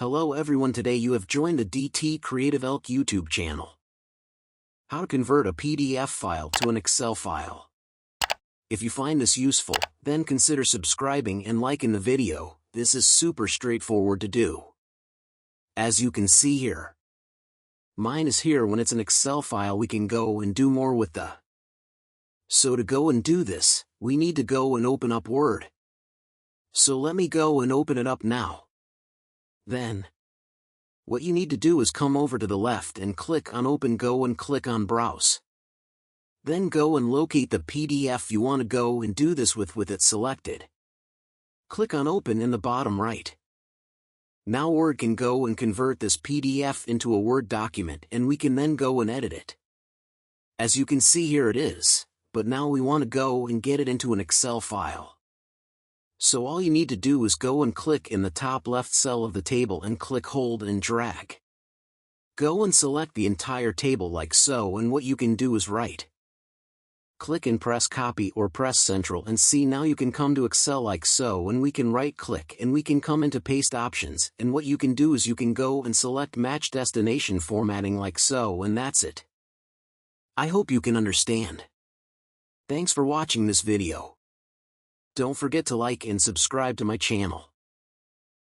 Hello everyone, today you have joined the DT Creative Elk YouTube channel. How to convert a PDF file to an Excel file. If you find this useful, then consider subscribing and liking the video. This is super straightforward to do. As you can see here, mine is here. When it's an Excel file, we can go and do more with the. So to go and do this, we need to go and open up Word. So let me go and open it up now. Then, what you need to do is come over to the left and click on Open, go and click on Browse. Then go and locate the PDF you want to go and do this with it selected. Click on Open in the bottom right. Now Word can go and convert this PDF into a Word document, and we can then go and edit it. As you can see here, it is, but now we want to go and get it into an Excel file. So all you need to do is go and click in the top left cell of the table and click, hold and drag. Go and select the entire table like so, and what you can do is right click and press copy or press Ctrl, and see, now you can come to Excel like so, and we can right click and we can come into paste options, and what you can do is you can go and select match destination formatting like so, and that's it. I hope you can understand. Thanks for watching this video. Don't forget to like and subscribe to my channel.